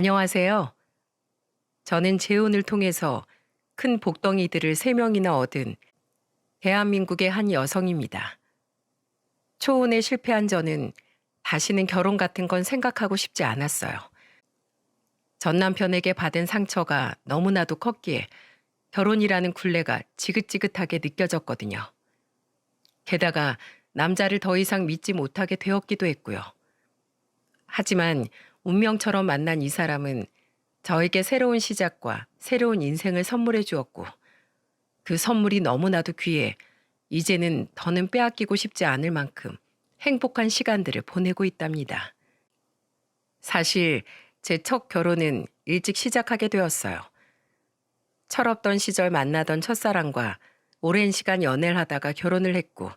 안녕하세요. 저는 재혼을 통해서 큰 복덩이들을 3명이나 얻은 대한민국의 한 여성입니다. 초혼에 실패한 저는 다시는 결혼 같은 건 생각하고 싶지 않았어요. 전 남편에게 받은 상처가 너무나도 컸기에 결혼이라는 굴레가 지긋지긋하게 느껴졌거든요. 게다가 남자를 더 이상 믿지 못하게 되었기도 했고요. 하지만 운명처럼 만난 이 사람은 저에게 새로운 시작과 새로운 인생을 선물해 주었고, 그 선물이 너무나도 귀해 이제는 더는 빼앗기고 싶지 않을 만큼 행복한 시간들을 보내고 있답니다. 사실 제 첫 결혼은 일찍 시작하게 되었어요. 철없던 시절 만나던 첫사랑과 오랜 시간 연애를 하다가 결혼을 했고,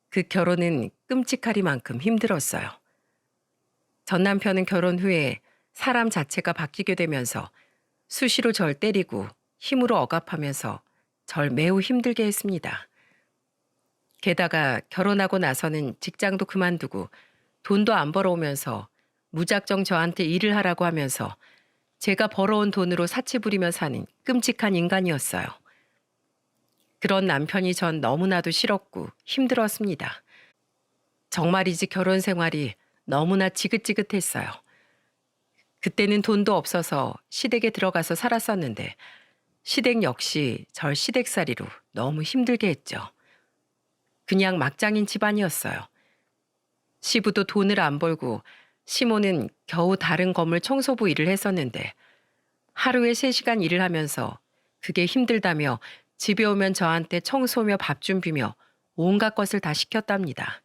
그 결혼은 끔찍하리만큼 힘들었어요. 전 남편은 결혼 후에 사람 자체가 바뀌게 되면서 수시로 절 때리고 힘으로 억압하면서 절 매우 힘들게 했습니다. 게다가 결혼하고 나서는 직장도 그만두고 돈도 안 벌어오면서 무작정 저한테 일을 하라고 하면서 제가 벌어온 돈으로 사치 부리며 사는 끔찍한 인간이었어요. 그런 남편이 전 너무나도 싫었고 힘들었습니다. 정말이지 결혼 생활이 너무나 지긋지긋했어요. 그때는 돈도 없어서 시댁에 들어가서 살았었는데 시댁 역시 절 시댁살이로 너무 힘들게 했죠. 그냥 막장인 집안이었어요. 시부도 돈을 안 벌고 시모는 겨우 다른 건물 청소부 일을 했었는데 하루에 3시간 일을 하면서 그게 힘들다며 집에 오면 저한테 청소며 밥 준비며 온갖 것을 다 시켰답니다.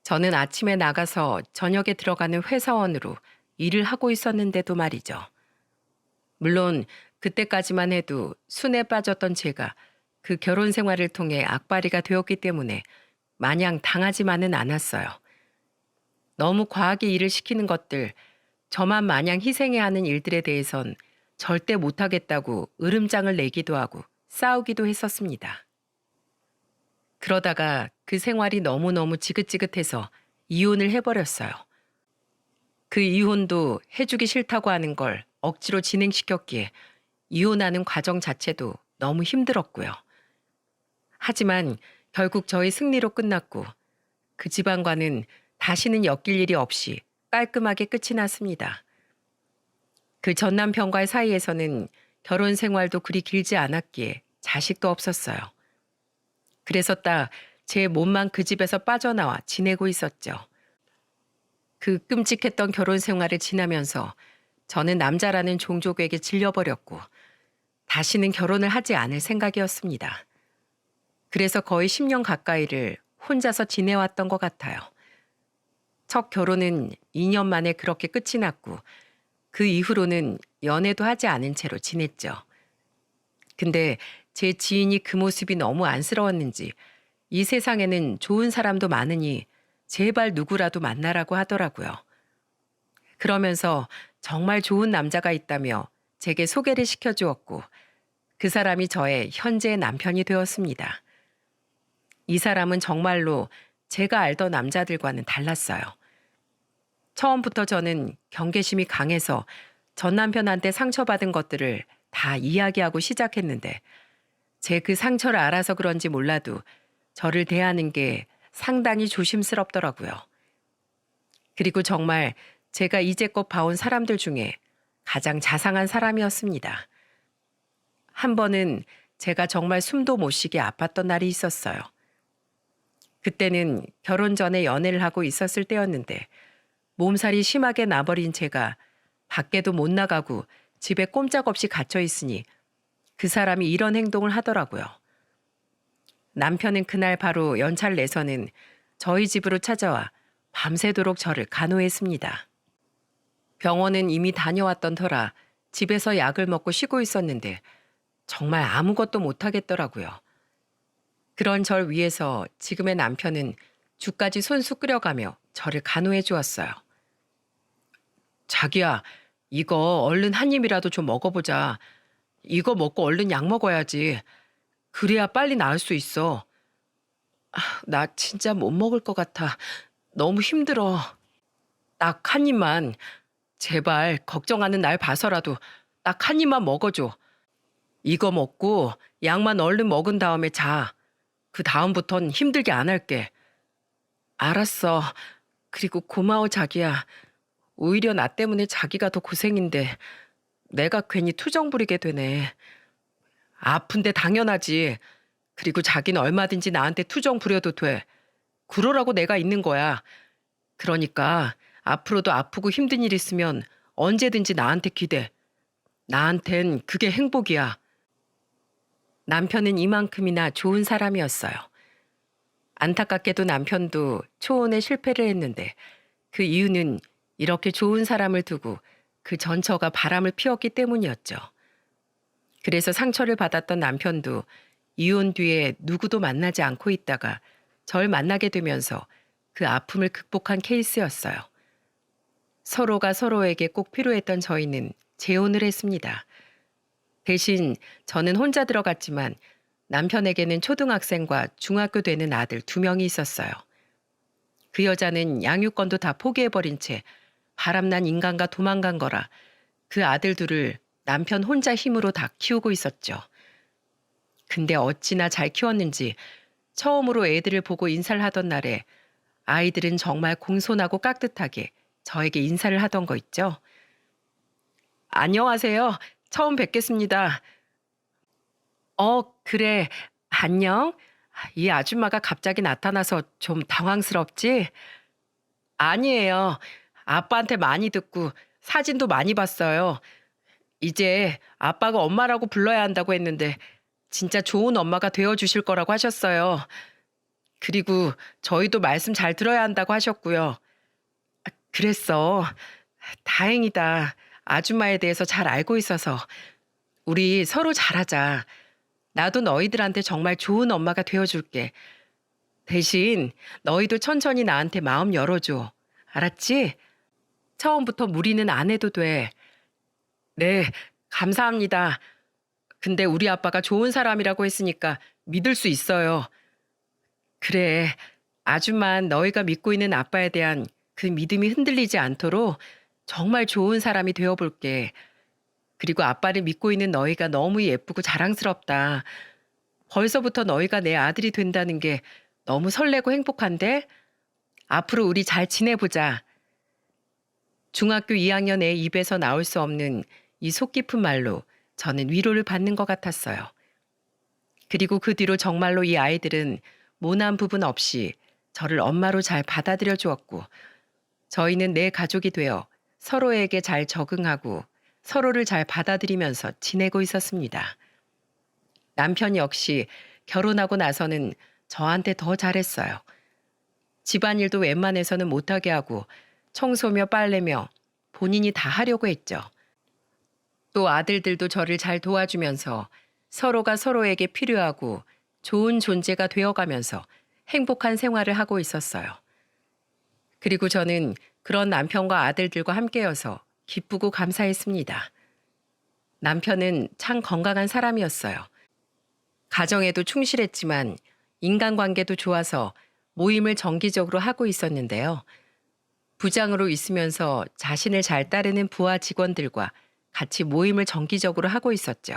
저는 아침에 나가서 저녁에 들어가는 회사원으로 일을 하고 있었는데도 말이죠. 물론 그때까지만 해도 순에 빠졌던 제가 그 결혼 생활을 통해 악바리가 되었기 때문에 마냥 당하지만은 않았어요. 너무 과하게 일을 시키는 것들, 저만 마냥 희생해야 하는 일들에 대해선 절대 못하겠다고 으름장을 내기도 하고 싸우기도 했었습니다. 그러다가 그 생활이 너무너무 지긋지긋해서 이혼을 해버렸어요. 그 이혼도 해주기 싫다고 하는 걸 억지로 진행시켰기에 이혼하는 과정 자체도 너무 힘들었고요. 하지만 결국 저희 승리로 끝났고 그 집안과는 다시는 엮일 일이 없이 깔끔하게 끝이 났습니다. 그 전 남편과의 사이에서는 결혼 생활도 그리 길지 않았기에 자식도 없었어요. 그래서 딱 제 몸만 그 집에서 빠져나와 지내고 있었죠. 그 끔찍했던 결혼 생활을 지나면서 저는 남자라는 종족에게 질려버렸고 다시는 결혼을 하지 않을 생각이었습니다. 그래서 거의 10년 가까이를 혼자서 지내왔던 것 같아요. 첫 결혼은 2년 만에 그렇게 끝이 났고 그 이후로는 연애도 하지 않은 채로 지냈죠. 근데 제 지인이 그 모습이 너무 안쓰러웠는지 이 세상에는 좋은 사람도 많으니 제발 누구라도 만나라고 하더라고요. 그러면서 정말 좋은 남자가 있다며 제게 소개를 시켜주었고 그 사람이 저의 현재의 남편이 되었습니다. 이 사람은 정말로 제가 알던 남자들과는 달랐어요. 처음부터 저는 경계심이 강해서 전 남편한테 상처받은 것들을 다 이야기하고 시작했는데 제 그 상처를 알아서 그런지 몰라도 저를 대하는 게 상당히 조심스럽더라고요. 그리고 정말 제가 이제껏 봐온 사람들 중에 가장 자상한 사람이었습니다. 한 번은 제가 정말 숨도 못 쉬게 아팠던 날이 있었어요. 그때는 결혼 전에 연애를 하고 있었을 때였는데 몸살이 심하게 나버린 제가 밖에도 못 나가고 집에 꼼짝없이 갇혀 있으니 그 사람이 이런 행동을 하더라고요. 남편은 그날 바로 연차를 내서는 저희 집으로 찾아와 밤새도록 저를 간호했습니다. 병원은 이미 다녀왔던 터라 집에서 약을 먹고 쉬고 있었는데 정말 아무것도 못하겠더라고요. 그런 절 위해서 지금의 남편은 죽까지 손수 끓여가며 저를 간호해 주었어요. 자기야, 이거 얼른 한 입이라도 좀 먹어보자. 이거 먹고 얼른 약 먹어야지. 그래야 빨리 나을 수 있어. 나 진짜 못 먹을 것 같아. 너무 힘들어. 딱 한 입만. 제발 걱정하는 날 봐서라도 딱 한 입만 먹어줘. 이거 먹고 약만 얼른 먹은 다음에 자. 그 다음부턴 힘들게 안 할게. 알았어. 그리고 고마워 자기야. 오히려 나 때문에 자기가 더 고생인데 내가 괜히 투정 부리게 되네. 아픈데 당연하지. 그리고 자기는 얼마든지 나한테 투정 부려도 돼. 그러라고 내가 있는 거야. 그러니까 앞으로도 아프고 힘든 일 있으면 언제든지 나한테 기대. 나한텐 그게 행복이야. 남편은 이만큼이나 좋은 사람이었어요. 안타깝게도 남편도 초혼에 실패를 했는데 그 이유는 이렇게 좋은 사람을 두고 그 전처가 바람을 피웠기 때문이었죠. 그래서 상처를 받았던 남편도 이혼 뒤에 누구도 만나지 않고 있다가 절 만나게 되면서 그 아픔을 극복한 케이스였어요. 서로가 서로에게 꼭 필요했던 저희는 재혼을 했습니다. 대신 저는 혼자 들어갔지만 남편에게는 초등학생과 중학교 되는 아들 2명이 있었어요. 그 여자는 양육권도 다 포기해버린 채 바람난 인간과 도망간 거라 그 아들 둘을 남편 혼자 힘으로 다 키우고 있었죠. 근데 어찌나 잘 키웠는지 처음으로 애들을 보고 인사를 하던 날에 아이들은 정말 공손하고 깍듯하게 저에게 인사를 하던 거 있죠. 안녕하세요. 처음 뵙겠습니다. 그래. 안녕. 이 아줌마가 갑자기 나타나서 좀 당황스럽지? 아니에요. 아빠한테 많이 듣고 사진도 많이 봤어요. 이제 아빠가 엄마라고 불러야 한다고 했는데 진짜 좋은 엄마가 되어 주실 거라고 하셨어요. 그리고 저희도 말씀 잘 들어야 한다고 하셨고요. 그랬어. 다행이다. 아줌마에 대해서 잘 알고 있어서. 우리 서로 잘하자. 나도 너희들한테 정말 좋은 엄마가 되어줄게. 대신 너희도 천천히 나한테 마음 열어줘. 알았지? 처음부터 무리는 안 해도 돼. 네, 감사합니다. 근데 우리 아빠가 좋은 사람이라고 했으니까 믿을 수 있어요. 그래, 아줌만 너희가 믿고 있는 아빠에 대한 그 믿음이 흔들리지 않도록 정말 좋은 사람이 되어볼게. 그리고 아빠를 믿고 있는 너희가 너무 예쁘고 자랑스럽다. 벌써부터 너희가 내 아들이 된다는 게 너무 설레고 행복한데? 앞으로 우리 잘 지내보자. 중학교 2학년 애 입에서 나올 수 없는 이 속 깊은 말로 저는 위로를 받는 것 같았어요. 그리고 그 뒤로 정말로 이 아이들은 모난 부분 없이 저를 엄마로 잘 받아들여 주었고 저희는 내 가족이 되어 서로에게 잘 적응하고 서로를 잘 받아들이면서 지내고 있었습니다. 남편 역시 결혼하고 나서는 저한테 더 잘했어요. 집안일도 웬만해서는 못하게 하고 청소며 빨래며 본인이 다 하려고 했죠. 또 아들들도 저를 잘 도와주면서 서로가 서로에게 필요하고 좋은 존재가 되어가면서 행복한 생활을 하고 있었어요. 그리고 저는 그런 남편과 아들들과 함께여서 기쁘고 감사했습니다. 남편은 참 건강한 사람이었어요. 가정에도 충실했지만 인간관계도 좋아서 모임을 정기적으로 하고 있었는데요. 부장으로 있으면서 자신을 잘 따르는 부하 직원들과 같이 모임을 정기적으로 하고 있었죠.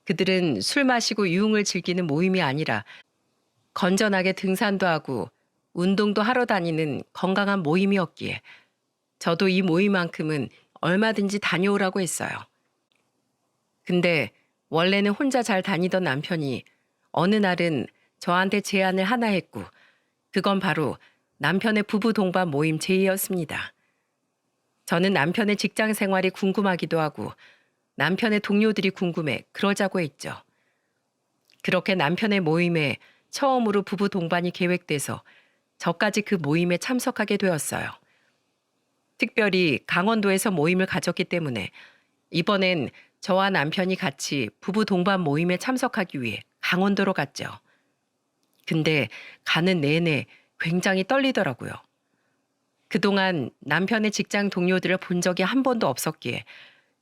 그들은 술 마시고 유흥을 즐기는 모임이 아니라 건전하게 등산도 하고 운동도 하러 다니는 건강한 모임이었기에 저도 이 모임만큼은 얼마든지 다녀오라고 했어요. 근데 원래는 혼자 잘 다니던 남편이 어느 날은 저한테 제안을 하나 했고 그건 바로 남편의 부부 동반 모임 제의였습니다. 저는 남편의 직장 생활이 궁금하기도 하고 남편의 동료들이 궁금해 그러자고 했죠. 그렇게 남편의 모임에 처음으로 부부 동반이 계획돼서 저까지 그 모임에 참석하게 되었어요. 특별히 강원도에서 모임을 가졌기 때문에 이번엔 저와 남편이 같이 부부 동반 모임에 참석하기 위해 강원도로 갔죠. 근데 가는 내내 굉장히 떨리더라고요. 그동안 남편의 직장 동료들을 본 적이 한 번도 없었기에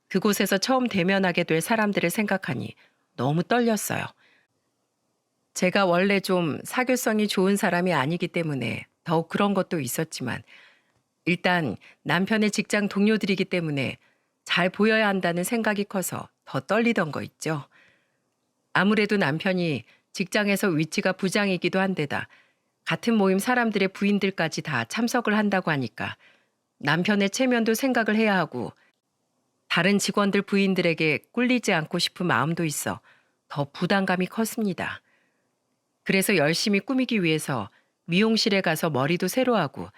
그곳에서 처음 대면하게 될 사람들을 생각하니 너무 떨렸어요. 제가 원래 좀 사교성이 좋은 사람이 아니기 때문에 더욱 그런 것도 있었지만 일단 남편의 직장 동료들이기 때문에 잘 보여야 한다는 생각이 커서 더 떨리던 거 있죠. 아무래도 남편이 직장에서 위치가 부장이기도 한데다 같은 모임 사람들의 부인들까지 다 참석을 한다고 하니까 남편의 체면도 생각을 해야 하고 다른 직원들 부인들에게 꿀리지 않고 싶은 마음도 있어 더 부담감이 컸습니다. 그래서 열심히 꾸미기 위해서 미용실에 가서 머리도 새로 하고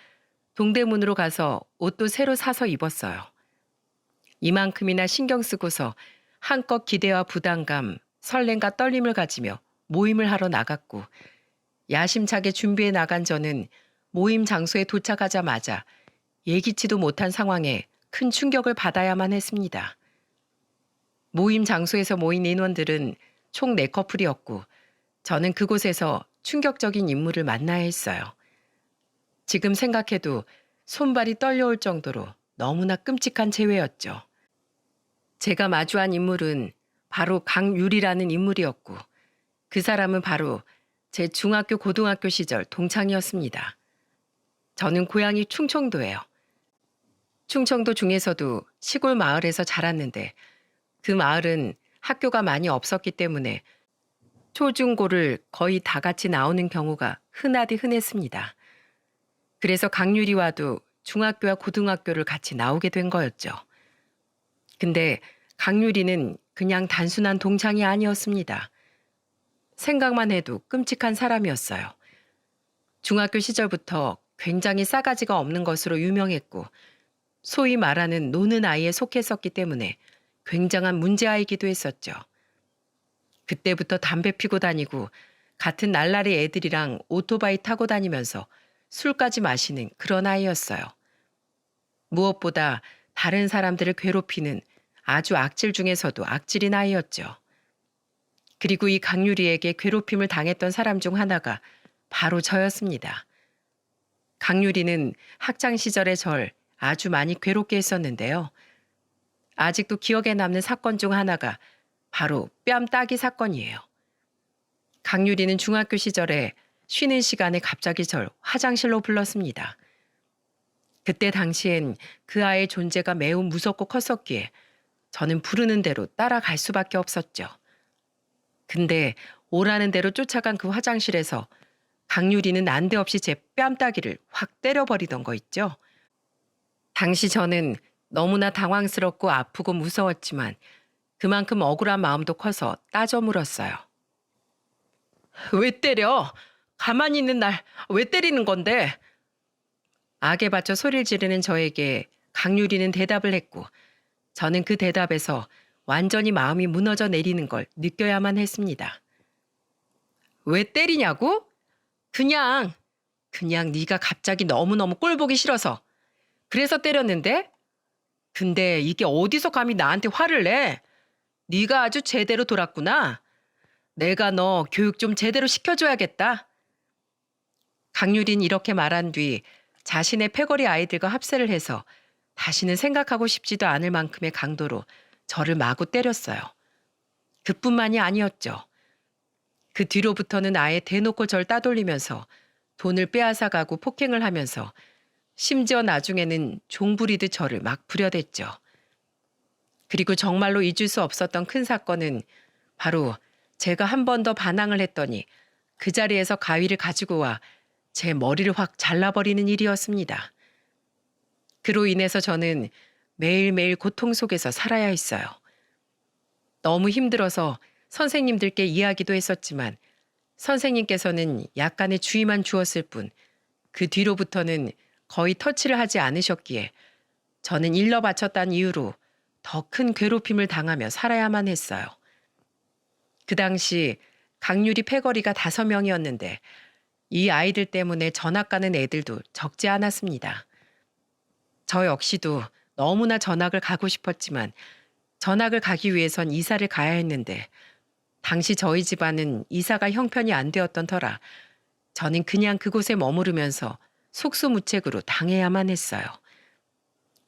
동대문으로 가서 옷도 새로 사서 입었어요. 이만큼이나 신경 쓰고서 한껏 기대와 부담감, 설렘과 떨림을 가지며 모임을 하러 나갔고 야심차게 준비해 나간 저는 모임 장소에 도착하자마자 예기치도 못한 상황에 큰 충격을 받아야만 했습니다. 모임 장소에서 모인 인원들은 총 4커플이었고 저는 그곳에서 충격적인 인물을 만나야 했어요. 지금 생각해도 손발이 떨려올 정도로 너무나 끔찍한 재회였죠. 제가 마주한 인물은 바로 강유리라는 인물이었고 그 사람은 바로 제 중학교 고등학교 시절 동창이었습니다. 저는 고향이 충청도예요. 충청도 중에서도 시골 마을에서 자랐는데 그 마을은 학교가 많이 없었기 때문에 초중고를 거의 다 같이 나오는 경우가 흔하디 흔했습니다. 그래서 강유리와도 중학교와 고등학교를 같이 나오게 된 거였죠. 근데 강유리는 그냥 단순한 동창이 아니었습니다. 생각만 해도 끔찍한 사람이었어요. 중학교 시절부터 굉장히 싸가지가 없는 것으로 유명했고 소위 말하는 노는 아이에 속했었기 때문에 굉장한 문제아이기도 했었죠. 그때부터 담배 피고 다니고 같은 날라리 애들이랑 오토바이 타고 다니면서 술까지 마시는 그런 아이였어요. 무엇보다 다른 사람들을 괴롭히는 아주 악질 중에서도 악질인 아이였죠. 그리고 이 강유리에게 괴롭힘을 당했던 사람 중 하나가 바로 저였습니다. 강유리는 학창 시절에 절 아주 많이 괴롭게 했었는데요. 아직도 기억에 남는 사건 중 하나가 바로 뺨 따기 사건이에요. 강유리는 중학교 시절에 쉬는 시간에 갑자기 절 화장실로 불렀습니다. 그때 당시엔 그 아이의 존재가 매우 무섭고 컸었기에 저는 부르는 대로 따라갈 수밖에 없었죠. 근데 오라는 대로 쫓아간 그 화장실에서 강유리는 난데없이 제 뺨따기를 확 때려버리던 거 있죠. 당시 저는 너무나 당황스럽고 아프고 무서웠지만 그만큼 억울한 마음도 커서 따져 물었어요. 왜 때려? 가만히 있는 날 왜 때리는 건데? 악에 받쳐 소리를 지르는 저에게 강유리는 대답을 했고 저는 그 대답에서 완전히 마음이 무너져 내리는 걸 느껴야만 했습니다. 왜 때리냐고? 그냥 네가 갑자기 너무너무 꼴 보기 싫어서 그래서 때렸는데? 근데 이게 어디서 감히 나한테 화를 내? 네가 아주 제대로 돌았구나. 내가 너 교육 좀 제대로 시켜줘야겠다. 강유린 이렇게 말한 뒤 자신의 패거리 아이들과 합세를 해서 다시는 생각하고 싶지도 않을 만큼의 강도로 저를 마구 때렸어요. 그뿐만이 아니었죠. 그 뒤로부터는 아예 대놓고 절 따돌리면서 돈을 빼앗아가고 폭행을 하면서 심지어 나중에는 종 부리듯 저를 막 부려댔죠. 그리고 정말로 잊을 수 없었던 큰 사건은 바로 제가 한 번 더 반항을 했더니 그 자리에서 가위를 가지고 와 제 머리를 확 잘라버리는 일이었습니다. 그로 인해서 저는 매일매일 고통 속에서 살아야 했어요. 너무 힘들어서 선생님들께 이야기도 했었지만 선생님께서는 약간의 주의만 주었을 뿐 그 뒤로부터는 거의 터치를 하지 않으셨기에 저는 일러 바쳤다는 이유로 더 큰 괴롭힘을 당하며 살아야만 했어요. 그 당시 강유리 패거리가 5명이었는데 이 아이들 때문에 전학 가는 애들도 적지 않았습니다. 저 역시도 너무나 전학을 가고 싶었지만 전학을 가기 위해선 이사를 가야 했는데 당시 저희 집안은 이사가 형편이 안 되었던 터라 저는 그냥 그곳에 머무르면서 속수무책으로 당해야만 했어요.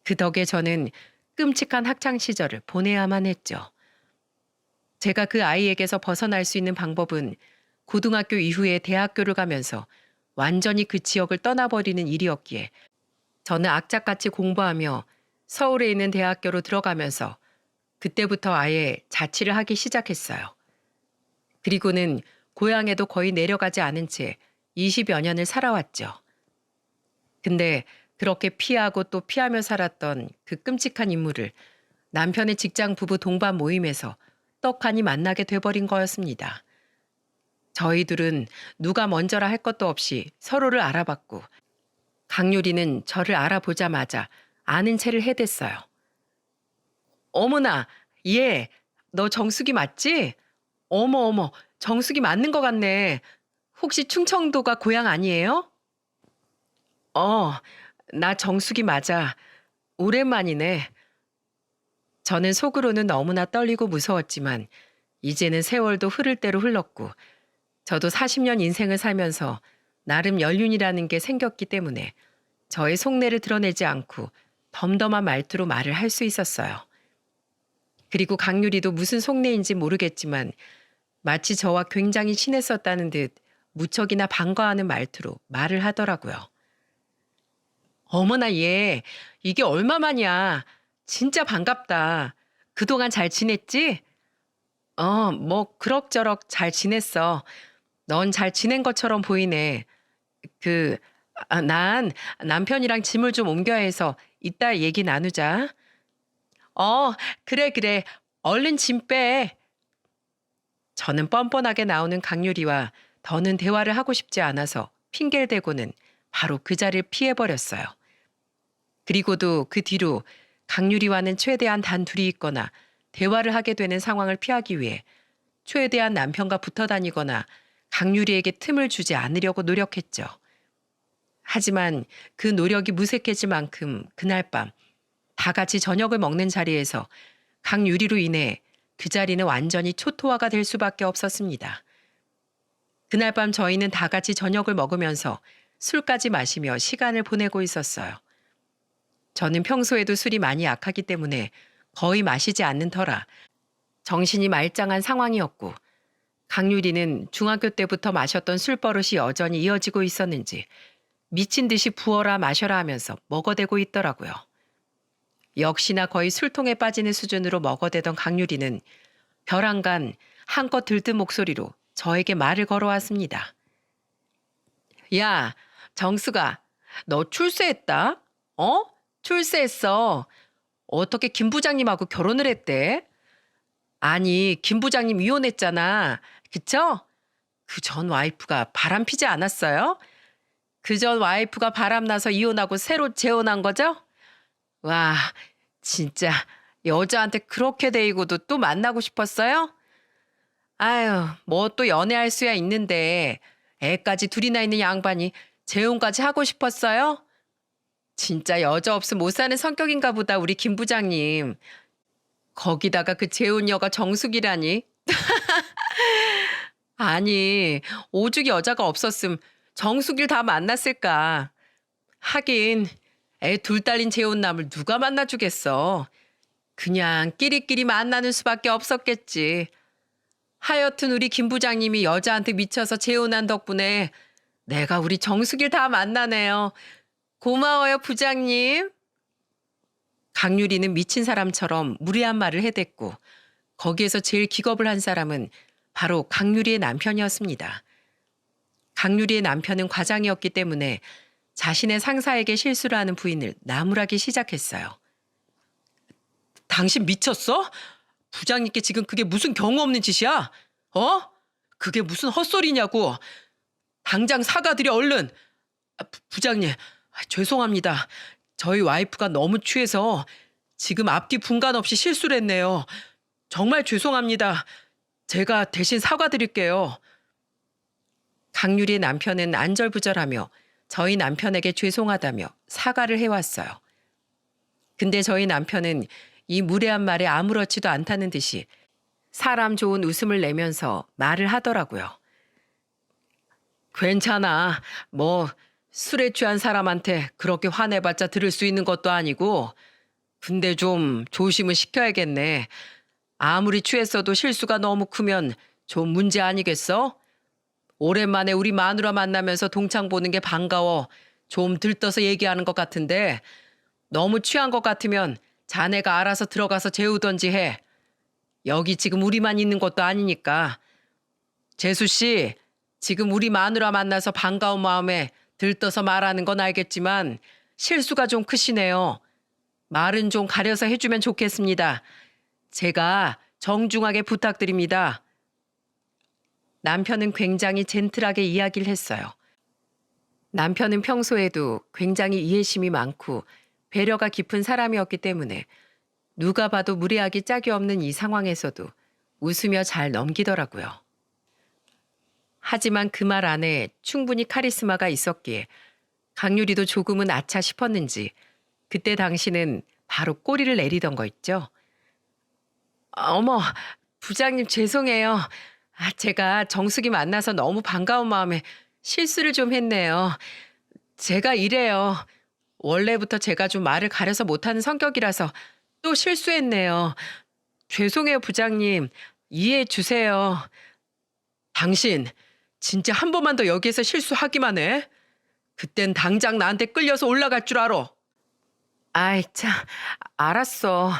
그 덕에 저는 끔찍한 학창 시절을 보내야만 했죠. 제가 그 아이에게서 벗어날 수 있는 방법은 고등학교 이후에 대학교를 가면서 완전히 그 지역을 떠나버리는 일이었기에 저는 악착같이 공부하며 서울에 있는 대학교로 들어가면서 그때부터 아예 자취를 하기 시작했어요. 그리고는 고향에도 거의 내려가지 않은 채 20여 년을 살아왔죠. 근데 그렇게 피하고 또 피하며 살았던 그 끔찍한 인물을 남편의 직장 부부 동반 모임에서 떡하니 만나게 돼버린 거였습니다. 저희 둘은 누가 먼저라 할 것도 없이 서로를 알아봤고 강유리는 저를 알아보자마자 아는 체를 해댔어요. 어머나, 얘, 너 정숙이 맞지? 어머, 어머, 정숙이 맞는 것 같네. 혹시 충청도가 고향 아니에요? 어, 나 정숙이 맞아. 오랜만이네. 저는 속으로는 너무나 떨리고 무서웠지만 이제는 세월도 흐를 대로 흘렀고 저도 40년 인생을 살면서 나름 연륜이라는 게 생겼기 때문에 저의 속내를 드러내지 않고 덤덤한 말투로 말을 할 수 있었어요. 그리고 강유리도 무슨 속내인지 모르겠지만 마치 저와 굉장히 친했었다는 듯 무척이나 반가워하는 말투로 말을 하더라고요. 어머나 얘, 이게 얼마만이야. 진짜 반갑다. 그동안 잘 지냈지? 뭐 그럭저럭 잘 지냈어. 넌 잘 지낸 것처럼 보이네. 그, 난 남편이랑 짐을 좀 옮겨야 해서 이따 얘기 나누자. 어, 그래, 그래. 얼른 짐 빼. 저는 뻔뻔하게 나오는 강유리와 더는 대화를 하고 싶지 않아서 핑계를 대고는 바로 그 자리를 피해버렸어요. 그리고도 그 뒤로 강유리와는 최대한 단 둘이 있거나 대화를 하게 되는 상황을 피하기 위해 최대한 남편과 붙어 다니거나 강유리에게 틈을 주지 않으려고 노력했죠. 하지만 그 노력이 무색해질 만큼 그날 밤 다 같이 저녁을 먹는 자리에서 강유리로 인해 그 자리는 완전히 초토화가 될 수밖에 없었습니다. 그날 밤 저희는 다 같이 저녁을 먹으면서 술까지 마시며 시간을 보내고 있었어요. 저는 평소에도 술이 많이 약하기 때문에 거의 마시지 않는 터라 정신이 말짱한 상황이었고 강유리는 중학교 때부터 마셨던 술버릇이 여전히 이어지고 있었는지 미친 듯이 부어라 마셔라 하면서 먹어대고 있더라고요. 역시나 거의 술통에 빠지는 수준으로 먹어대던 강유리는 벼랑간 한껏 들뜬 목소리로 저에게 말을 걸어왔습니다. 야, 정수가, 너 출세했다? 어? 출세했어. 어떻게 김 부장님하고 결혼을 했대? 아니, 김 부장님 이혼했잖아. 그쵸? 그 전 와이프가 바람 피지 않았어요? 그 전 와이프가 바람나서 이혼하고 새로 재혼한 거죠? 와, 진짜 여자한테 그렇게 대이고도 또 만나고 싶었어요? 아유, 뭐 또 연애할 수야 있는데 애까지 둘이나 있는 양반이 재혼까지 하고 싶었어요? 진짜 여자 없으면 못 사는 성격인가 보다 우리 김 부장님. 거기다가 그 재혼녀가 정숙이라니. 아니, 오죽 여자가 없었음 정숙이를 다 만났을까. 하긴 애 둘 딸린 재혼남을 누가 만나주겠어. 그냥 끼리끼리 만나는 수밖에 없었겠지. 하여튼 우리 김 부장님이 여자한테 미쳐서 재혼한 덕분에 내가 우리 정숙이를 다 만나네요. 고마워요, 부장님. 강유리는 미친 사람처럼 무례한 말을 해댔고 거기에서 제일 기겁을 한 사람은 바로 강유리의 남편이었습니다. 강유리의 남편은 과장이었기 때문에 자신의 상사에게 실수를 하는 부인을 나무라기 시작했어요. 당신 미쳤어? 부장님께 지금 그게 무슨 경우 없는 짓이야? 그게 무슨 헛소리냐고. 당장 사과드려 얼른. 부장님, 죄송합니다. 저희 와이프가 너무 취해서 지금 앞뒤 분간 없이 실수를 했네요. 정말 죄송합니다. 제가 대신 사과드릴게요. 강유리의 남편은 안절부절하며 저희 남편에게 죄송하다며 사과를 해왔어요. 근데 저희 남편은 이 무례한 말에 아무렇지도 않다는 듯이 사람 좋은 웃음을 내면서 말을 하더라고요. 괜찮아. 뭐 술에 취한 사람한테 그렇게 화내봤자 들을 수 있는 것도 아니고 근데 좀 조심은 시켜야겠네. 아무리 취했어도 실수가 너무 크면 좀 문제 아니겠어? 오랜만에 우리 마누라 만나면서 동창 보는 게 반가워. 좀 들떠서 얘기하는 것 같은데 너무 취한 것 같으면 자네가 알아서 들어가서 재우던지 해. 여기 지금 우리만 있는 것도 아니니까. 재수 씨, 지금 우리 마누라 만나서 반가운 마음에 들떠서 말하는 건 알겠지만 실수가 좀 크시네요. 말은 좀 가려서 해주면 좋겠습니다. 제가 정중하게 부탁드립니다. 남편은 굉장히 젠틀하게 이야기를 했어요. 남편은 평소에도 굉장히 이해심이 많고 배려가 깊은 사람이었기 때문에 누가 봐도 무례하기 짝이 없는 이 상황에서도 웃으며 잘 넘기더라고요. 하지만 그 말 안에 충분히 카리스마가 있었기에 강유리도 조금은 아차 싶었는지 그때 당시는 바로 꼬리를 내리던 거 있죠. 어머, 부장님 죄송해요. 제가 정숙이 만나서 너무 반가운 마음에 실수를 좀 했네요. 제가 이래요. 원래부터 제가 좀 말을 가려서 못하는 성격이라서 또 실수했네요. 죄송해요, 부장님. 이해해 주세요. 당신, 진짜 한 번만 더 여기에서 실수하기만 해. 그땐 당장 나한테 끌려서 올라갈 줄 알아. 아이, 참, 알았어.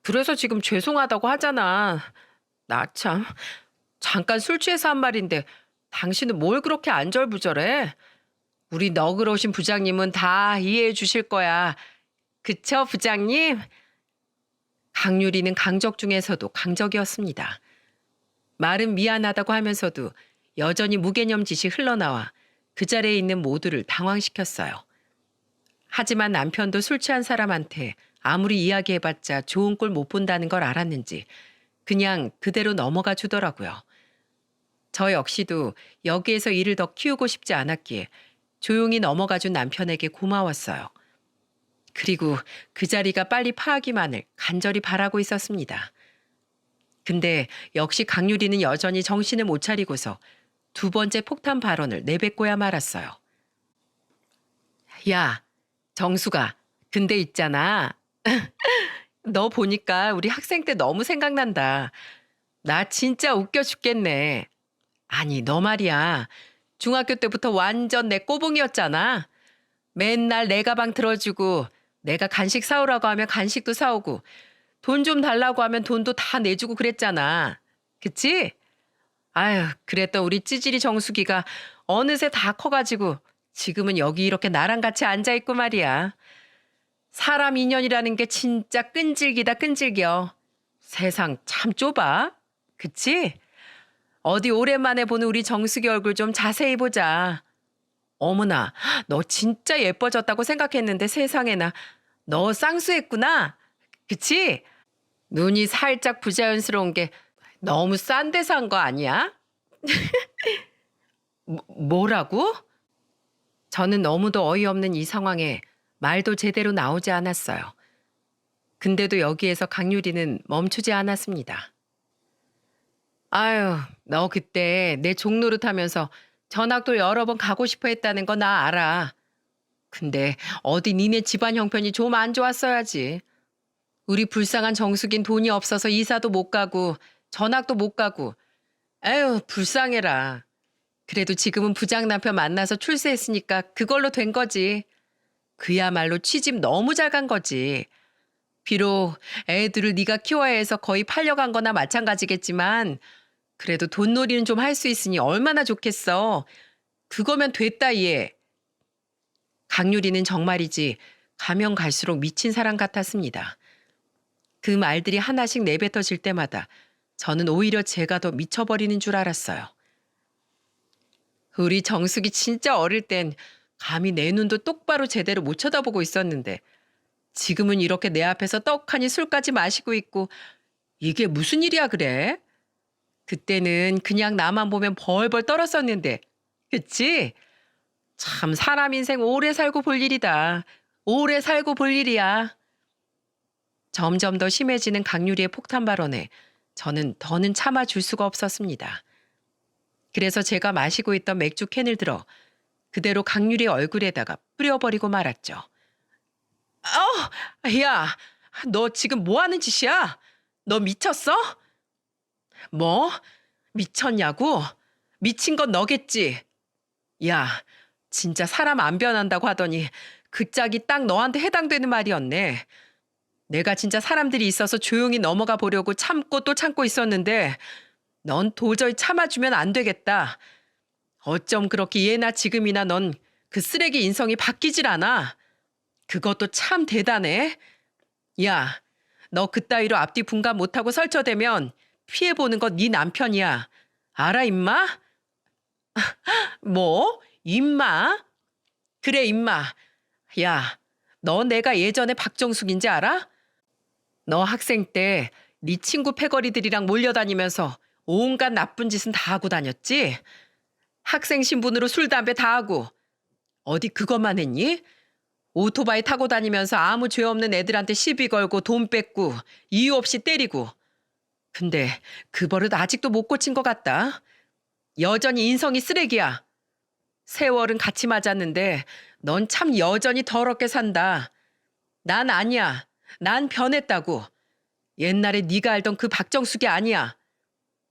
그래서 지금 죄송하다고 하잖아. 나 참, 잠깐 술 취해서 한 말인데 당신은 뭘 그렇게 안절부절해? 우리 너그러우신 부장님은 다 이해해 주실 거야. 그쵸, 부장님? 강유리는 강적 중에서도 강적이었습니다. 말은 미안하다고 하면서도 여전히 무개념 짓이 흘러나와 그 자리에 있는 모두를 당황시켰어요. 하지만 남편도 술 취한 사람한테 아무리 이야기해봤자 좋은 꼴 못 본다는 걸 알았는지 그냥 그대로 넘어가 주더라고요. 저 역시도 여기에서 일을 더 키우고 싶지 않았기에 조용히 넘어가 준 남편에게 고마웠어요. 그리고 그 자리가 빨리 파하기만을 간절히 바라고 있었습니다. 근데 역시 강유리는 여전히 정신을 못 차리고서 두 번째 폭탄 발언을 내뱉고야 말았어요. 야, 정수가, 근데 있잖아. 너 보니까 우리 학생 때 너무 생각난다. 나 진짜 웃겨 죽겠네. 아니, 너 말이야. 중학교 때부터 완전 내 꼬붕이었잖아. 맨날 내 가방 들어주고 내가 간식 사오라고 하면 간식도 사오고 돈 좀 달라고 하면 돈도 다 내주고 그랬잖아. 그치? 아유, 그랬던 우리 찌질이 정수기가 어느새 다 커가지고 지금은 여기 이렇게 나랑 같이 앉아있고 말이야. 사람 인연이라는 게 진짜 끈질기다 끈질겨. 세상 참 좁아. 그치? 어디 오랜만에 보는 우리 정수기 얼굴 좀 자세히 보자. 어머나, 너 진짜 예뻐졌다고 생각했는데 세상에나. 너 쌍수했구나. 그치? 눈이 살짝 부자연스러운 게 너무 싼 데서 한 거 아니야? 뭐라고? 저는 너무도 어이없는 이 상황에 말도 제대로 나오지 않았어요. 근데도 여기에서 강유리는 멈추지 않았습니다. 아유, 너 그때 내 종노릇 하면서 전학도 여러 번 가고 싶어 했다는 거 나 알아. 근데 어디 니네 집안 형편이 좀 안 좋았어야지. 우리 불쌍한 정숙인 돈이 없어서 이사도 못 가고 전학도 못 가고. 에휴, 불쌍해라. 그래도 지금은 부장 남편 만나서 출세했으니까 그걸로 된 거지. 그야말로 취집 너무 잘 간 거지. 비록 애들을 네가 키워야 해서 거의 팔려간 거나 마찬가지겠지만 그래도 돈놀이는 좀 할 수 있으니 얼마나 좋겠어. 그거면 됐다 얘. 강유리는 정말이지 가면 갈수록 미친 사람 같았습니다. 그 말들이 하나씩 내뱉어질 때마다 저는 오히려 제가 더 미쳐버리는 줄 알았어요. 우리 정숙이 진짜 어릴 땐 감히 내 눈도 똑바로 제대로 못 쳐다보고 있었는데 지금은 이렇게 내 앞에서 떡하니 술까지 마시고 있고 이게 무슨 일이야 그래? 그때는 그냥 나만 보면 벌벌 떨었었는데 그치? 참 사람 인생 오래 살고 볼 일이다. 오래 살고 볼 일이야. 점점 더 심해지는 강유리의 폭탄 발언에 저는 더는 참아줄 수가 없었습니다. 그래서 제가 마시고 있던 맥주 캔을 들어 그대로 강유리의 얼굴에다가 뿌려버리고 말았죠. 야, 너 지금 뭐 하는 짓이야? 너 미쳤어? 뭐? 미쳤냐고? 미친 건 너겠지? 야, 진짜 사람 안 변한다고 하더니 그 짝이 딱 너한테 해당되는 말이었네. 내가 진짜 사람들이 있어서 조용히 넘어가 보려고 참고 또 참고 있었는데 넌 도저히 참아주면 안 되겠다. 어쩜 그렇게 예나 지금이나 넌 그 쓰레기 인성이 바뀌질 않아. 그것도 참 대단해. 야, 너 그따위로 앞뒤 분간 못하고 설쳐대면 피해보는 건 네 남편이야. 알아, 임마? 뭐? 임마? 그래, 임마. 야, 너 내가 예전에 박정숙인지 알아? 너 학생 때 네 친구 패거리들이랑 몰려다니면서 온갖 나쁜 짓은 다 하고 다녔지? 학생 신분으로 술, 담배 다 하고. 어디 그것만 했니? 오토바이 타고 다니면서 아무 죄 없는 애들한테 시비 걸고 돈 뺏고 이유 없이 때리고. 근데 그 버릇 아직도 못 고친 것 같다. 여전히 인성이 쓰레기야. 세월은 같이 맞았는데 넌 참 여전히 더럽게 산다. 난 아니야. 난 변했다고. 옛날에 네가 알던 그 박정숙이 아니야.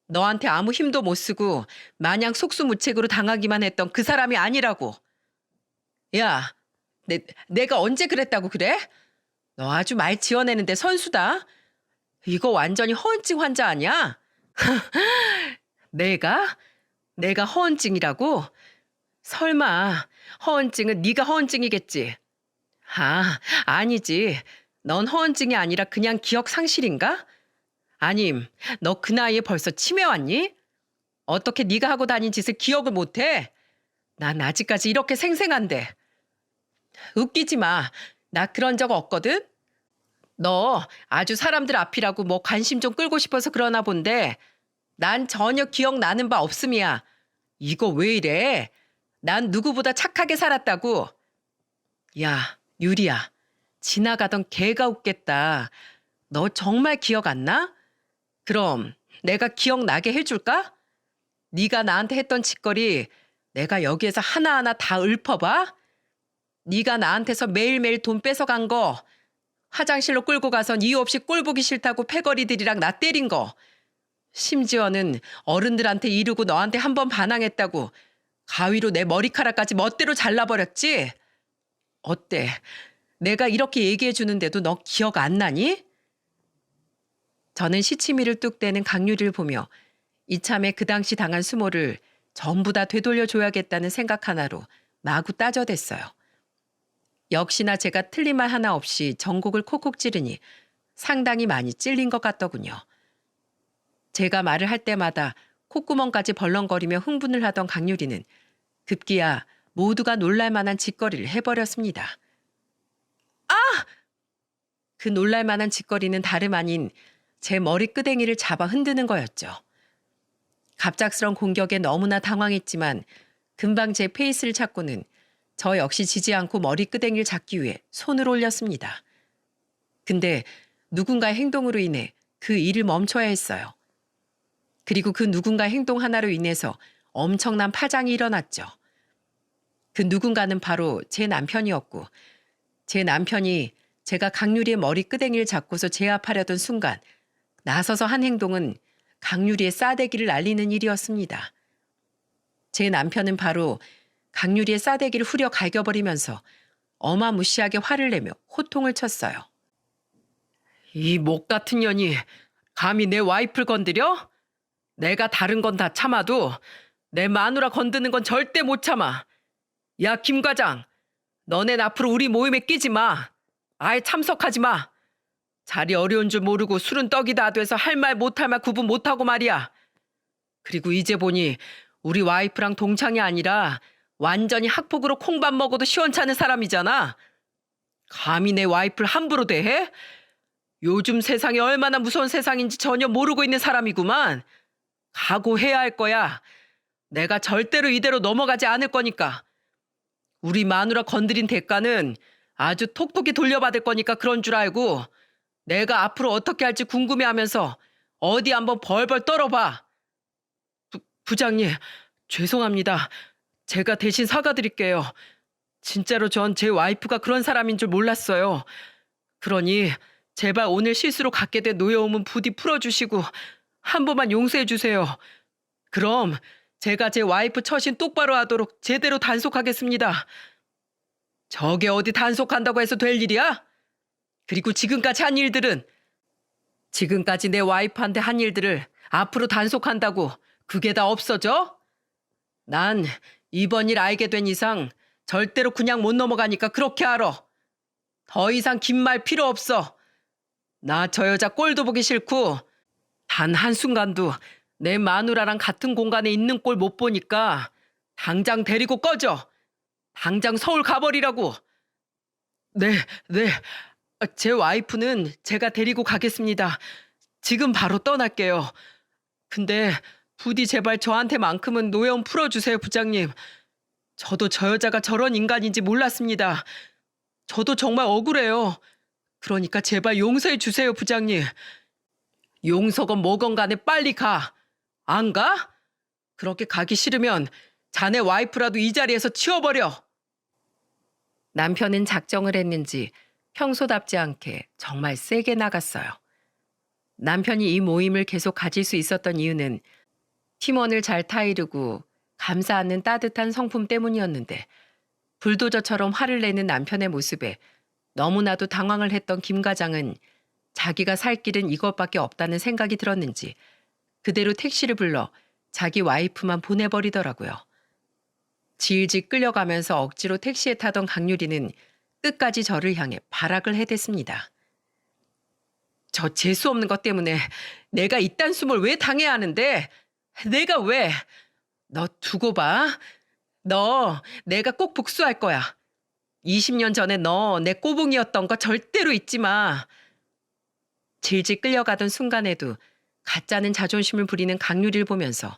너한테 아무 힘도 못 쓰고 마냥 속수무책으로 당하기만 했던 그 사람이 아니라고. 야, 내가 언제 그랬다고 그래? 너 아주 말 지어내는데 선수다. 이거 완전히 허언증 환자 아니야? 내가? 내가 허언증이라고? 설마 허언증은 네가 허언증이겠지? 아, 아니지. 넌 허언증이 아니라 그냥 기억 상실인가? 아님, 너 그 나이에 벌써 치매 왔니? 어떻게 네가 하고 다닌 짓을 기억을 못해? 난 아직까지 이렇게 생생한데. 웃기지 마. 나 그런 적 없거든? 너 아주 사람들 앞이라고 뭐 관심 좀 끌고 싶어서 그러나 본데 난 전혀 기억나는 바 없음이야. 이거 왜 이래? 난 누구보다 착하게 살았다고. 야, 유리야. 지나가던 개가 웃겠다. 너 정말 기억 안 나? 그럼 내가 기억나게 해줄까? 네가 나한테 했던 짓거리 내가 여기에서 하나하나 다 읊어봐. 네가 나한테서 매일매일 돈 뺏어간 거, 화장실로 끌고 가선 이유 없이 꼴 보기 싫다고 패거리들이랑 나 때린 거, 심지어는 어른들한테 이르고 너한테 한 번 반항했다고 가위로 내 머리카락까지 멋대로 잘라버렸지? 어때? 내가 이렇게 얘기해 주는데도 너 기억 안 나니? 저는 시치미를 뚝 떼는 강유리를 보며 이참에 그 당시 당한 수모를 전부 다 되돌려줘야겠다는 생각 하나로 마구 따져댔어요. 역시나 제가 틀린 말 하나 없이 전곡을 콕콕 찌르니 상당히 많이 찔린 것 같더군요. 제가 말을 할 때마다 콧구멍까지 벌렁거리며 흥분을 하던 강유리는 급기야 모두가 놀랄만한 짓거리를 해버렸습니다. 아! 그 놀랄만한 짓거리는 다름 아닌 제 머리 끄댕이를 잡아 흔드는 거였죠. 갑작스런 공격에 너무나 당황했지만 금방 제 페이스를 찾고는 저 역시 지지 않고 머리 끄댕이를 잡기 위해 손을 올렸습니다. 근데 누군가의 행동으로 인해 그 일을 멈춰야 했어요. 그리고 그 누군가의 행동 하나로 인해서 엄청난 파장이 일어났죠. 그 누군가는 바로 제 남편이었고 제 남편이 제가 강유리의 머리 끄댕이를 잡고서 제압하려던 순간 나서서 한 행동은 강유리의 싸대기를 날리는 일이었습니다. 제 남편은 바로 강유리의 싸대기를 후려 갈겨버리면서 어마무시하게 화를 내며 호통을 쳤어요. 이 목 같은 년이 감히 내 와이프를 건드려? 내가 다른 건 다 참아도 내 마누라 건드는 건 절대 못 참아. 야, 김 과장, 너넨 앞으로 우리 모임에 끼지 마. 아예 참석하지 마. 자리 어려운 줄 모르고 술은 떡이 다 돼서 할 말 못할 말 구분 못하고 말이야. 그리고 이제 보니 우리 와이프랑 동창이 아니라 완전히 학폭으로 콩밥 먹어도 시원찮은 사람이잖아. 감히 내 와이프를 함부로 대해? 요즘 세상이 얼마나 무서운 세상인지 전혀 모르고 있는 사람이구만. 각오해야 할 거야. 내가 절대로 이대로 넘어가지 않을 거니까. 우리 마누라 건드린 대가는 아주 톡톡히 돌려받을 거니까 그런 줄 알고 내가 앞으로 어떻게 할지 궁금해하면서 어디 한번 벌벌 떨어봐. 부장님, 죄송합니다. 제가 대신 사과드릴게요. 진짜로 전 제 와이프가 그런 사람인 줄 몰랐어요. 그러니 제발 오늘 실수로 갖게 된 노여움은 부디 풀어주시고 한 번만 용서해 주세요. 그럼 제가 제 와이프 처신 똑바로 하도록 제대로 단속하겠습니다. 저게 어디 단속한다고 해서 될 일이야? 그리고 지금까지 내 와이프한테 한 일들을 앞으로 단속한다고 그게 다 없어져? 난 이번 일 알게 된 이상 절대로 그냥 못 넘어가니까 그렇게 알아. 더 이상 긴 말 필요 없어. 나 저 여자 꼴도 보기 싫고 단 한순간도 내 마누라랑 같은 공간에 있는 꼴 못 보니까 당장 데리고 꺼져. 당장 서울 가버리라고. 네, 네. 제 와이프는 제가 데리고 가겠습니다. 지금 바로 떠날게요. 근데 부디 제발 저한테만큼은 노여움 풀어주세요, 부장님. 저도 저 여자가 저런 인간인지 몰랐습니다. 저도 정말 억울해요. 그러니까 제발 용서해 주세요, 부장님. 용서건 뭐건 간에 빨리 가. 안 가? 그렇게 가기 싫으면 자네 와이프라도 이 자리에서 치워버려. 남편은 작정을 했는지 평소답지 않게 정말 세게 나갔어요. 남편이 이 모임을 계속 가질 수 있었던 이유는 팀원을 잘 타이르고 감싸 안는 따뜻한 성품 때문이었는데 불도저처럼 화를 내는 남편의 모습에 너무나도 당황을 했던 김 과장은 자기가 살 길은 이것밖에 없다는 생각이 들었는지 그대로 택시를 불러 자기 와이프만 보내버리더라고요. 질질 끌려가면서 억지로 택시에 타던 강유리는 끝까지 저를 향해 발악을 해댔습니다. 저 재수없는 것 때문에 내가 이딴 숨을 왜 당해야 하는데? 내가 왜? 너 두고 봐. 너 내가 꼭 복수할 거야. 20년 전에 너 내 꼬붕이었던 거 절대로 잊지 마. 질질 끌려가던 순간에도 가짜는 자존심을 부리는 강유리를 보면서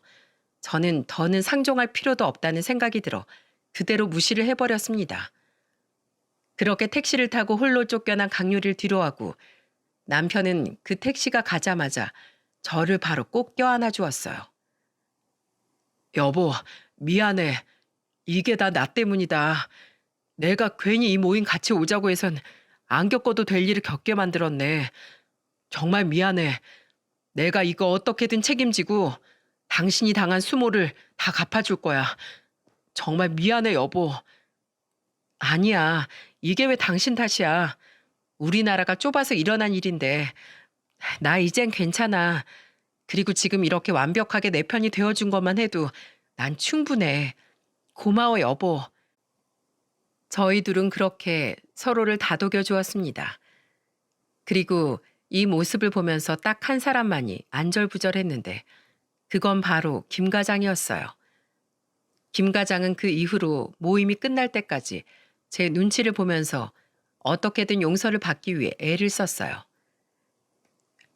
저는 더는 상종할 필요도 없다는 생각이 들어 그대로 무시를 해버렸습니다. 그렇게 택시를 타고 홀로 쫓겨난 강유리를 뒤로하고 남편은 그 택시가 가자마자 저를 바로 꼭 껴안아 주었어요. 여보, 미안해. 이게 다 나 때문이다. 내가 괜히 이 모임 같이 오자고 해선 안 겪어도 될 일을 겪게 만들었네. 정말 미안해. 내가 이거 어떻게든 책임지고 당신이 당한 수모를 다 갚아줄 거야. 정말 미안해, 여보. 아니야. 이게 왜 당신 탓이야. 우리나라가 좁아서 일어난 일인데. 나 이젠 괜찮아. 그리고 지금 이렇게 완벽하게 내 편이 되어준 것만 해도 난 충분해. 고마워, 여보. 저희 둘은 그렇게 서로를 다독여 주었습니다. 그리고 이 모습을 보면서 딱 한 사람만이 안절부절했는데 그건 바로 김 과장이었어요. 김 과장은 그 이후로 모임이 끝날 때까지 제 눈치를 보면서 어떻게든 용서를 받기 위해 애를 썼어요.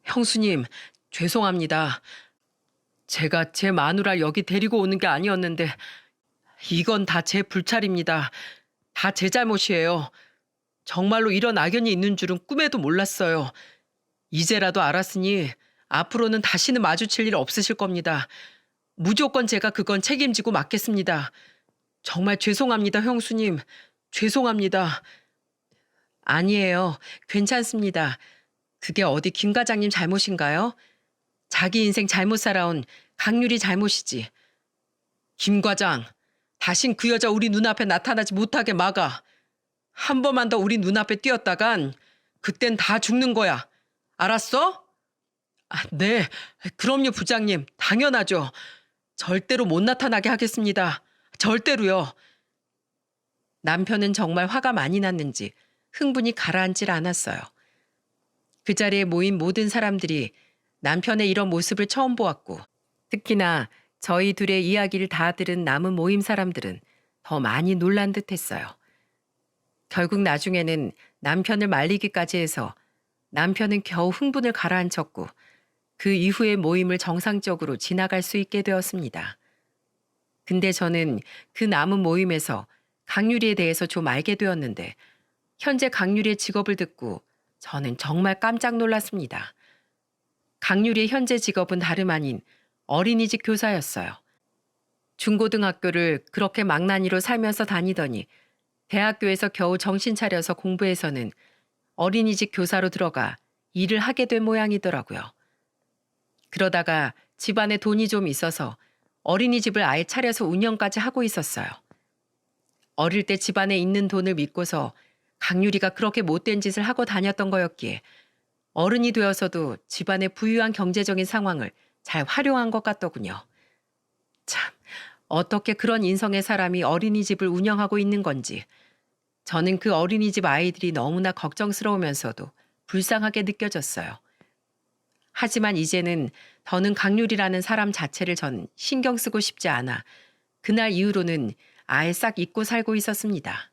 형수님, 죄송합니다. 제가 제 마누라 여기 데리고 오는 게 아니었는데 이건 다 제 불찰입니다. 다 제 잘못이에요. 정말로 이런 악연이 있는 줄은 꿈에도 몰랐어요. 이제라도 알았으니 앞으로는 다시는 마주칠 일 없으실 겁니다. 무조건 제가 그건 책임지고 맡겠습니다. 정말 죄송합니다, 형수님. 죄송합니다. 아니에요. 괜찮습니다. 그게 어디 김 과장님 잘못인가요? 자기 인생 잘못 살아온 강유리 잘못이지. 김 과장, 다신 그 여자 우리 눈앞에 나타나지 못하게 막아. 한 번만 더 우리 눈앞에 띄었다간 그땐 다 죽는 거야. 알았어? 네, 그럼요, 부장님. 당연하죠. 절대로 못 나타나게 하겠습니다. 절대로요. 남편은 정말 화가 많이 났는지 흥분이 가라앉질 않았어요. 그 자리에 모인 모든 사람들이 남편의 이런 모습을 처음 보았고 특히나 저희 둘의 이야기를 다 들은 남은 모임 사람들은 더 많이 놀란 듯했어요. 결국 나중에는 남편을 말리기까지 해서 남편은 겨우 흥분을 가라앉혔고 그 이후의 모임을 정상적으로 지나갈 수 있게 되었습니다. 근데 저는 그 남은 모임에서 강유리에 대해서 좀 알게 되었는데 현재 강유리의 직업을 듣고 저는 정말 깜짝 놀랐습니다. 강유리의 현재 직업은 다름 아닌 어린이집 교사였어요. 중고등학교를 그렇게 망나니로 살면서 다니더니 대학교에서 겨우 정신 차려서 공부해서는 어린이집 교사로 들어가 일을 하게 된 모양이더라고요. 그러다가 집안에 돈이 좀 있어서 어린이집을 아예 차려서 운영까지 하고 있었어요. 어릴 때 집안에 있는 돈을 믿고서 강유리가 그렇게 못된 짓을 하고 다녔던 거였기에 어른이 되어서도 집안의 부유한 경제적인 상황을 잘 활용한 것 같더군요. 참, 어떻게 그런 인성의 사람이 어린이집을 운영하고 있는 건지 저는 그 어린이집 아이들이 너무나 걱정스러우면서도 불쌍하게 느껴졌어요. 하지만 이제는 더는 강률이라는 사람 자체를 전 신경 쓰고 싶지 않아 그날 이후로는 아예 싹 잊고 살고 있었습니다.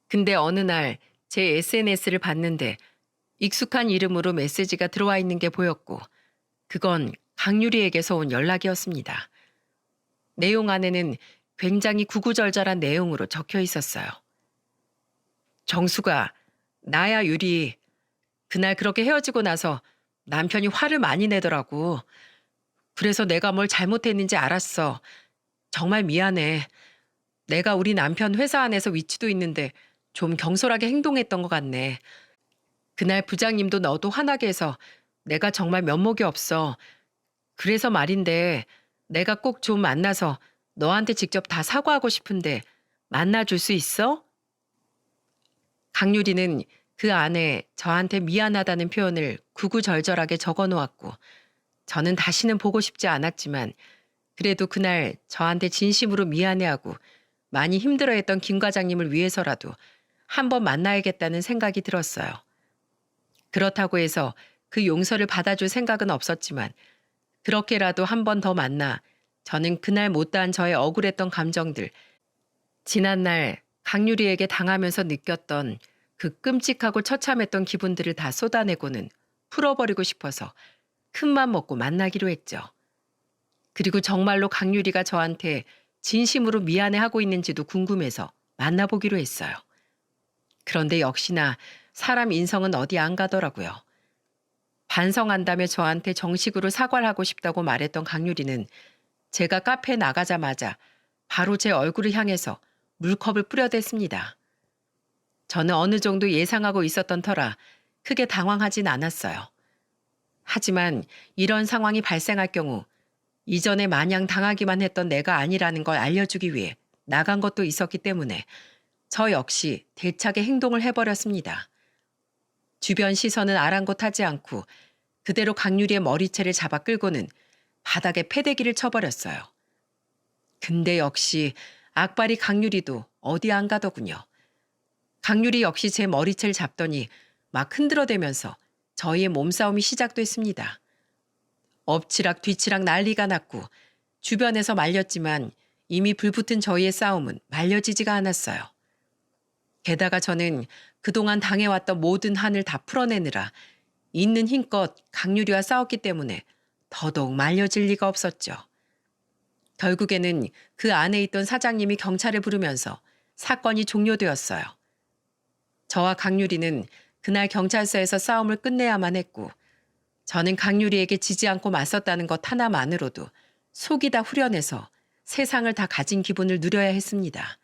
근데 어느 날 제 SNS를 봤는데 익숙한 이름으로 메시지가 들어와 있는 게 보였고 그건 강유리에게서 온 연락이었습니다. 내용 안에는 굉장히 구구절절한 내용으로 적혀 있었어요. 정수가, 나야 유리. 그날 그렇게 헤어지고 나서 남편이 화를 많이 내더라고. 그래서 내가 뭘 잘못했는지 알았어. 정말 미안해. 내가 우리 남편 회사 안에서 위치도 있는데 좀 경솔하게 행동했던 것 같네. 그날 부장님도 너도 화나게 해서 내가 정말 면목이 없어. 그래서 말인데 내가 꼭 좀 만나서 너한테 직접 다 사과하고 싶은데 만나줄 수 있어? 강유리는 그 안에 저한테 미안하다는 표현을 구구절절하게 적어 놓았고 저는 다시는 보고 싶지 않았지만 그래도 그날 저한테 진심으로 미안해하고 많이 힘들어했던 김 과장님을 위해서라도 한번 만나야겠다는 생각이 들었어요. 그렇다고 해서 그 용서를 받아줄 생각은 없었지만 그렇게라도 한 번 더 만나 저는 그날 못다한 저의 억울했던 감정들, 지난날 강유리에게 당하면서 느꼈던 그 끔찍하고 처참했던 기분들을 다 쏟아내고는 풀어버리고 싶어서 큰맘 먹고 만나기로 했죠. 그리고 정말로 강유리가 저한테 진심으로 미안해하고 있는지도 궁금해서 만나보기로 했어요. 그런데 역시나 사람 인성은 어디 안 가더라고요. 반성한다며 저한테 정식으로 사과를 하고 싶다고 말했던 강유리는 제가 카페에 나가자마자 바로 제 얼굴을 향해서 물컵을 뿌려댔습니다. 저는 어느 정도 예상하고 있었던 터라 크게 당황하진 않았어요. 하지만 이런 상황이 발생할 경우 이전에 마냥 당하기만 했던 내가 아니라는 걸 알려주기 위해 나간 것도 있었기 때문에 저 역시 대차게 행동을 해버렸습니다. 주변 시선은 아랑곳하지 않고 그대로 강유리의 머리채를 잡아 끌고는 바닥에 패대기를 쳐버렸어요. 근데 역시 악바리 강유리도 어디 안 가더군요. 강유리 역시 제 머리채를 잡더니 막 흔들어대면서 저희의 몸싸움이 시작됐습니다. 엎치락 뒤치락 난리가 났고 주변에서 말렸지만 이미 불붙은 저희의 싸움은 말려지지가 않았어요. 게다가 저는 그동안 당해왔던 모든 한을 다 풀어내느라 있는 힘껏 강유리와 싸웠기 때문에 더더욱 말려질 리가 없었죠. 결국에는 그 안에 있던 사장님이 경찰을 부르면서 사건이 종료되었어요. 저와 강유리는 그날 경찰서에서 싸움을 끝내야만 했고 저는 강유리에게 지지 않고 맞섰다는 것 하나만으로도 속이 다 후련해서 세상을 다 가진 기분을 누려야 했습니다.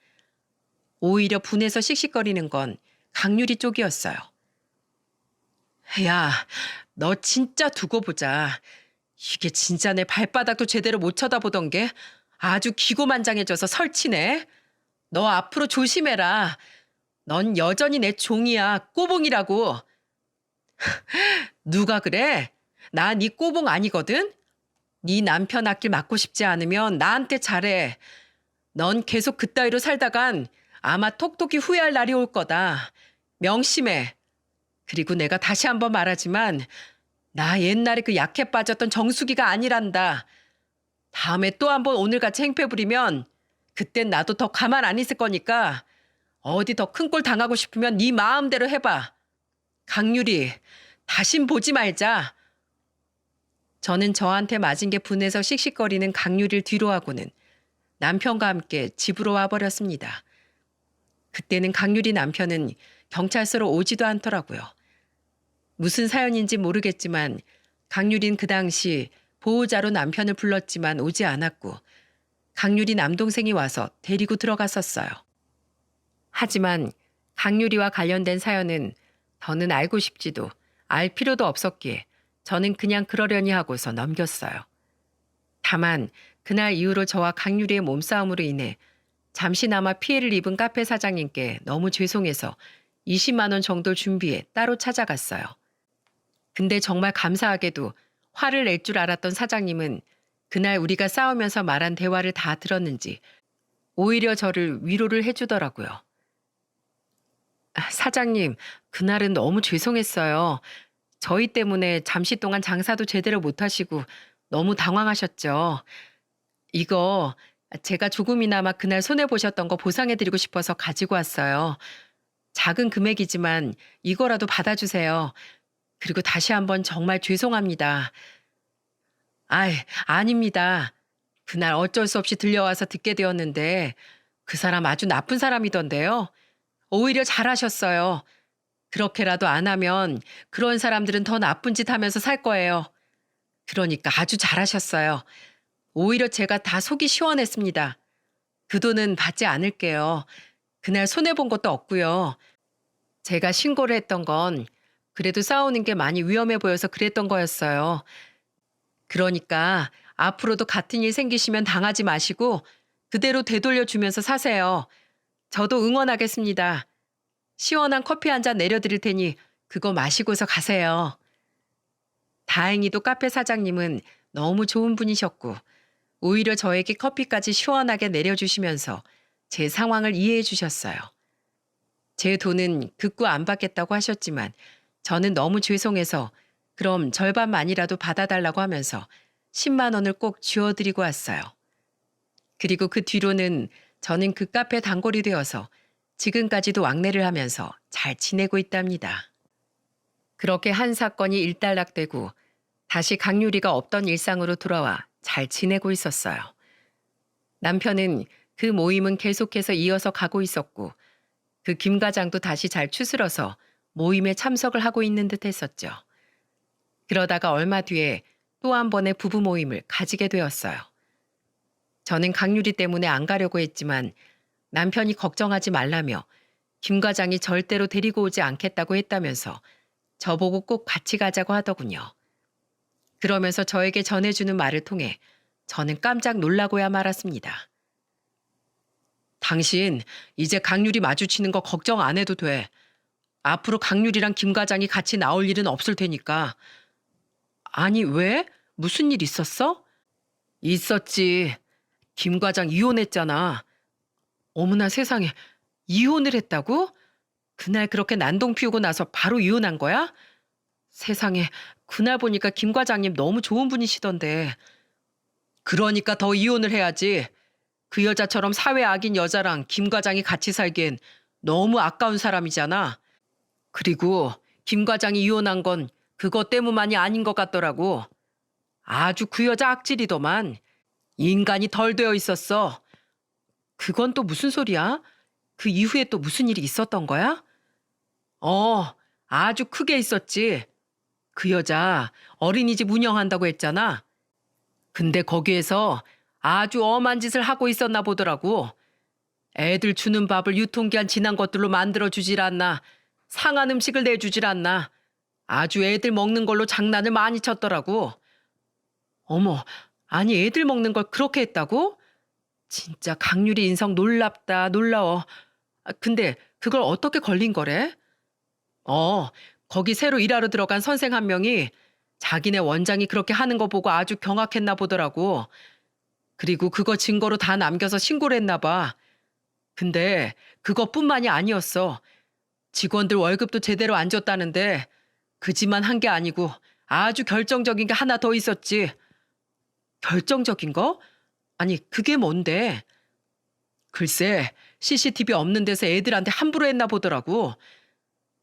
오히려 분해서 씩씩거리는 건 강유리 쪽이었어요. 야, 너 진짜 두고 보자. 이게 진짜 내 발바닥도 제대로 못 쳐다보던 게 아주 기고만장해져서 설치네. 너 앞으로 조심해라. 넌 여전히 내 종이야. 꼬봉이라고. 누가 그래? 나 네 꼬봉 아니거든? 네 남편 앞길 맡고 싶지 않으면 나한테 잘해. 넌 계속 그따위로 살다간 아마 톡톡히 후회할 날이 올 거다. 명심해. 그리고 내가 다시 한번 말하지만 나 옛날에 그 약해 빠졌던 정수기가 아니란다. 다음에 또 한번 오늘같이 행패 부리면 그땐 나도 더 가만 안 있을 거니까 어디 더 큰 꼴 당하고 싶으면 네 마음대로 해봐. 강유리, 다신 보지 말자. 저는 저한테 맞은 게 분해서 씩씩거리는 강유리를 뒤로 하고는 남편과 함께 집으로 와버렸습니다. 그때는 강유리 남편은 경찰서로 오지도 않더라고요. 무슨 사연인지 모르겠지만 강유린 그 당시 보호자로 남편을 불렀지만 오지 않았고 강유리 남동생이 와서 데리고 들어갔었어요. 하지만 강유리와 관련된 사연은 더는 알고 싶지도 알 필요도 없었기에 저는 그냥 그러려니 하고서 넘겼어요. 다만 그날 이후로 저와 강유리의 몸싸움으로 인해 잠시나마 피해를 입은 카페 사장님께 너무 죄송해서 20만 원 정도 준비해 따로 찾아갔어요. 근데 정말 감사하게도 화를 낼 줄 알았던 사장님은 그날 우리가 싸우면서 말한 대화를 다 들었는지 오히려 저를 위로를 해주더라고요. 사장님, 그날은 너무 죄송했어요. 저희 때문에 잠시 동안 장사도 제대로 못하시고 너무 당황하셨죠. 이거 제가 조금이나마 그날 손해보셨던 거 보상해드리고 싶어서 가지고 왔어요. 작은 금액이지만 이거라도 받아주세요. 그리고 다시 한번 정말 죄송합니다. 아이, 아닙니다. 그날 어쩔 수 없이 들려와서 듣게 되었는데 그 사람 아주 나쁜 사람이던데요. 오히려 잘하셨어요. 그렇게라도 안 하면 그런 사람들은 더 나쁜 짓 하면서 살 거예요. 그러니까 아주 잘하셨어요. 오히려 제가 다 속이 시원했습니다. 그 돈은 받지 않을게요. 그날 손해본 것도 없고요. 제가 신고를 했던 건 그래도 싸우는 게 많이 위험해 보여서 그랬던 거였어요. 그러니까 앞으로도 같은 일 생기시면 당하지 마시고 그대로 되돌려 주면서 사세요. 저도 응원하겠습니다. 시원한 커피 한 잔 내려드릴 테니 그거 마시고서 가세요. 다행히도 카페 사장님은 너무 좋은 분이셨고 오히려 저에게 커피까지 시원하게 내려주시면서 제 상황을 이해해 주셨어요. 제 돈은 극구 안 받겠다고 하셨지만 저는 너무 죄송해서 그럼 절반만이라도 받아달라고 하면서 10만 원을 꼭 쥐어드리고 왔어요. 그리고 그 뒤로는 저는 그 카페 단골이 되어서 지금까지도 왕래를 하면서 잘 지내고 있답니다. 그렇게 한 사건이 일단락되고 다시 강유리가 없던 일상으로 돌아와 잘 지내고 있었어요. 남편은 그 모임은 계속해서 이어서 가고 있었고 그 김 과장도 다시 잘 추스러서 모임에 참석을 하고 있는 듯 했었죠. 그러다가 얼마 뒤에 또 한 번의 부부 모임을 가지게 되었어요. 저는 강유리 때문에 안 가려고 했지만 남편이 걱정하지 말라며 김 과장이 절대로 데리고 오지 않겠다고 했다면서 저보고 꼭 같이 가자고 하더군요. 그러면서 저에게 전해주는 말을 통해 저는 깜짝 놀라고야 말았습니다. 당신 이제 강유리 마주치는 거 걱정 안 해도 돼. 앞으로 강유리랑 김 과장이 같이 나올 일은 없을 테니까. 아니 왜? 무슨 일 있었어? 있었지. 김 과장 이혼했잖아. 어머나 세상에, 이혼을 했다고? 그날 그렇게 난동 피우고 나서 바로 이혼한 거야? 세상에, 그날 보니까 김 과장님 너무 좋은 분이시던데. 그러니까 더 이혼을 해야지. 그 여자처럼 사회 악인 여자랑 김 과장이 같이 살기엔 너무 아까운 사람이잖아. 그리고 김 과장이 이혼한 건 그것 때문만이 아닌 것 같더라고. 아주 그 여자 악질이더만. 인간이 덜 되어 있었어. 그건 또 무슨 소리야? 그 이후에 또 무슨 일이 있었던 거야? 아주 크게 있었지. 그 여자 어린이집 운영한다고 했잖아. 근데 거기에서 아주 엄한 짓을 하고 있었나 보더라고. 애들 주는 밥을 유통기한 지난 것들로 만들어주질 않나. 상한 음식을 내주질 않나. 아주 애들 먹는 걸로 장난을 많이 쳤더라고. 어머, 아니 애들 먹는 걸 그렇게 했다고? 진짜 강유리 인성 놀랍다, 놀라워. 근데 그걸 어떻게 걸린 거래? 거기 새로 일하러 들어간 선생 한 명이 자기네 원장이 그렇게 하는 거 보고 아주 경악했나 보더라고. 그리고 그거 증거로 다 남겨서 신고를 했나 봐. 근데 그것뿐만이 아니었어. 직원들 월급도 제대로 안 줬다는데 그지만 한 게 아니고 아주 결정적인 게 하나 더 있었지. 결정적인 거? 아니 그게 뭔데? 글쎄 CCTV 없는 데서 애들한테 함부로 했나 보더라고.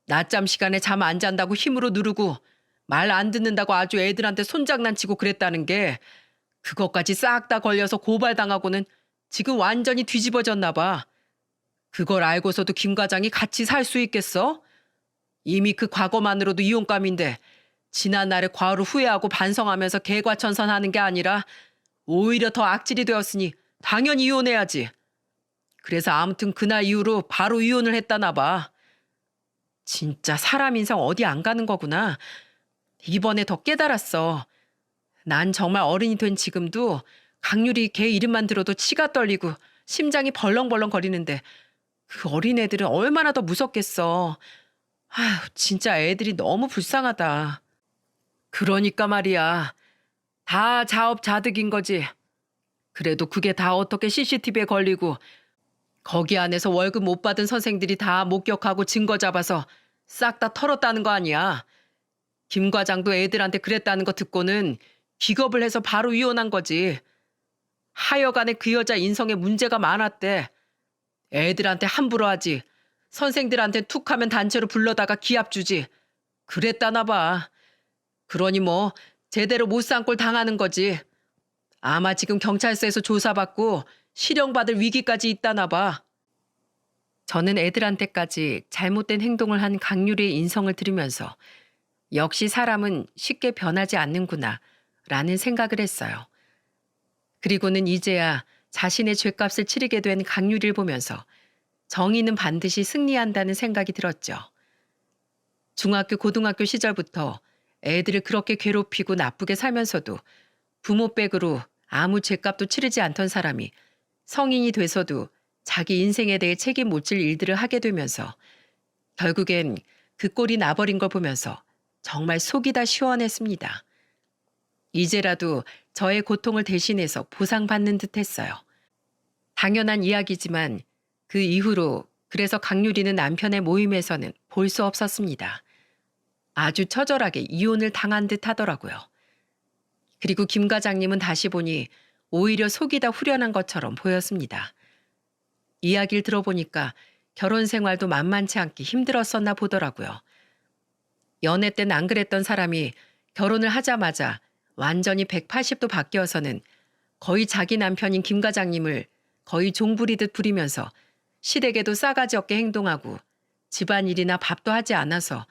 낮잠 시간에 잠 안 잔다고 힘으로 누르고 말 안 듣는다고 아주 애들한테 손장난치고 그랬다는 게 그것까지 싹 다 걸려서 고발당하고는 지금 완전히 뒤집어졌나 봐. 그걸 알고서도 김 과장이 같이 살 수 있겠어? 이미 그 과거만으로도 이혼감인데 지난날의 과오를 후회하고 반성하면서 개과천선하는 게 아니라 오히려 더 악질이 되었으니 당연히 이혼해야지. 그래서 아무튼 그날 이후로 바로 이혼을 했다나 봐. 진짜 사람 인성 어디 안 가는 거구나. 이번에 더 깨달았어. 난 정말 어른이 된 지금도 강유리 걔 이름만 들어도 치가 떨리고 심장이 벌렁벌렁 거리는데 그 어린애들은 얼마나 더 무섭겠어. 아휴, 진짜 애들이 너무 불쌍하다. 그러니까 말이야. 다 자업자득인 거지. 그래도 그게 다 어떻게 CCTV에 걸리고 거기 안에서 월급 못 받은 선생들이 다 목격하고 증거 잡아서 싹 다 털었다는 거 아니야. 김 과장도 애들한테 그랬다는 거 듣고는 기겁을 해서 바로 이혼한 거지. 하여간에 그 여자 인성에 문제가 많았대. 애들한테 함부로 하지. 선생들한테 툭 하면 단체로 불러다가 기합 주지. 그랬다나 봐. 그러니 뭐 제대로 못 산 꼴 당하는 거지. 아마 지금 경찰서에서 조사받고 실형받을 위기까지 있다나 봐. 저는 애들한테까지 잘못된 행동을 한 강유리의 인성을 들으면서 역시 사람은 쉽게 변하지 않는구나 라는 생각을 했어요. 그리고는 이제야 자신의 죗값을 치르게 된 강유리를 보면서 정의는 반드시 승리한다는 생각이 들었죠. 중학교, 고등학교 시절부터 애들을 그렇게 괴롭히고 나쁘게 살면서도 부모 백으로 아무 죗값도 치르지 않던 사람이 성인이 돼서도 자기 인생에 대해 책임 못 질 일들을 하게 되면서 결국엔 그 꼴이 나버린 걸 보면서 정말 속이 다 시원했습니다. 이제라도 저의 고통을 대신해서 보상받는 듯 했어요. 당연한 이야기지만 그 이후로 그래서 강유리는 남편의 모임에서는 볼 수 없었습니다. 아주 처절하게 이혼을 당한 듯 하더라고요. 그리고 김 과장님은 다시 보니 오히려 속이 다 후련한 것처럼 보였습니다. 이야기를 들어보니까 결혼 생활도 만만치 않게 힘들었었나 보더라고요. 연애 땐 안 그랬던 사람이 결혼을 하자마자 완전히 180도 바뀌어서는 거의 자기 남편인 김 과장님을 거의 종부리듯 부리면서 시댁에도 싸가지 없게 행동하고 집안일이나 밥도 하지 않아서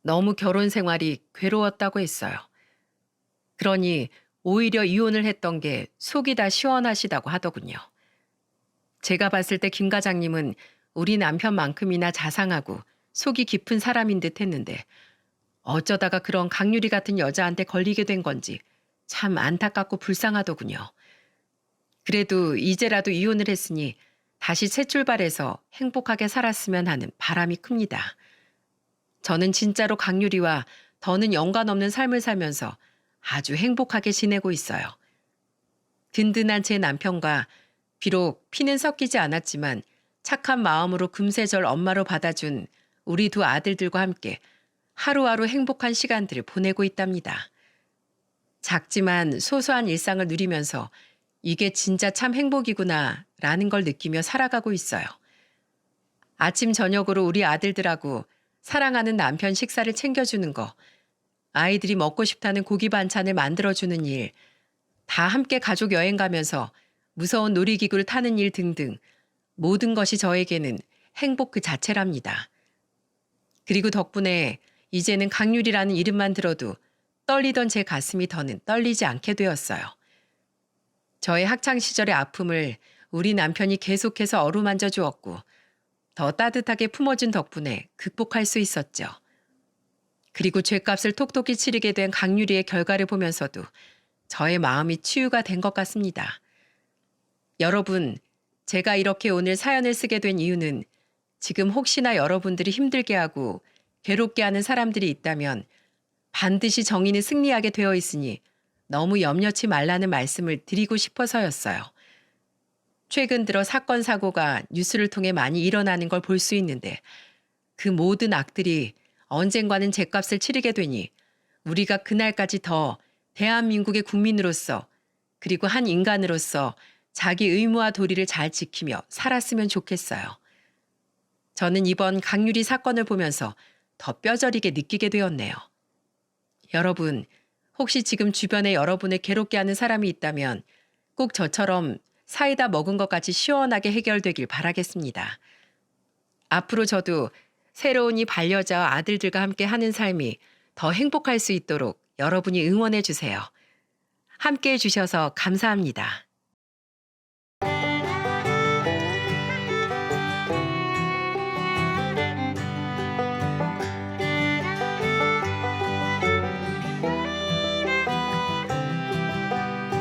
너무 결혼 생활이 괴로웠다고 했어요. 그러니 오히려 이혼을 했던 게 속이 다 시원하시다고 하더군요. 제가 봤을 때 김 과장님은 우리 남편만큼이나 자상하고 속이 깊은 사람인 듯 했는데 어쩌다가 그런 강유리 같은 여자한테 걸리게 된 건지 참 안타깝고 불쌍하더군요. 그래도 이제라도 이혼을 했으니 다시 새 출발해서 행복하게 살았으면 하는 바람이 큽니다. 저는 진짜로 강유리와 더는 연관 없는 삶을 살면서 아주 행복하게 지내고 있어요. 든든한 제 남편과 비록 피는 섞이지 않았지만 착한 마음으로 금세절 엄마로 받아준 우리 두 아들들과 함께 하루하루 행복한 시간들을 보내고 있답니다. 작지만 소소한 일상을 누리면서 이게 진짜 참 행복이구나 라는 걸 느끼며 살아가고 있어요. 아침 저녁으로 우리 아들들하고 사랑하는 남편 식사를 챙겨주는 거, 아이들이 먹고 싶다는 고기 반찬을 만들어주는 일, 다 함께 가족 여행 가면서 무서운 놀이기구를 타는 일 등등 모든 것이 저에게는 행복 그 자체랍니다. 그리고 덕분에 이제는 강유리라는 이름만 들어도 떨리던 제 가슴이 더는 떨리지 않게 되었어요. 저의 학창시절의 아픔을 우리 남편이 계속해서 어루만져 주었고 더 따뜻하게 품어준 덕분에 극복할 수 있었죠. 그리고 죗값을 톡톡히 치르게 된 강유리의 결과를 보면서도 저의 마음이 치유가 된 것 같습니다. 여러분, 제가 이렇게 오늘 사연을 쓰게 된 이유는 지금 혹시나 여러분들이 힘들게 하고 괴롭게 하는 사람들이 있다면 반드시 정의는 승리하게 되어 있으니 너무 염려치 말라는 말씀을 드리고 싶어서였어요. 최근 들어 사건 사고가 뉴스를 통해 많이 일어나는 걸 볼 수 있는데 그 모든 악들이 언젠가는 죗값을 치르게 되니 우리가 그날까지 더 대한민국의 국민으로서 그리고 한 인간으로서 자기 의무와 도리를 잘 지키며 살았으면 좋겠어요. 저는 이번 강유리 사건을 보면서 더 뼈저리게 느끼게 되었네요. 여러분, 혹시 지금 주변에 여러분을 괴롭게 하는 사람이 있다면 꼭 저처럼 사이다 먹은 것 같이 시원하게 해결되길 바라겠습니다. 앞으로 저도 새로운 이 반려자와 아들들과 함께 하는 삶이 더 행복할 수 있도록 여러분이 응원해 주세요. 함께 해주셔서 감사합니다.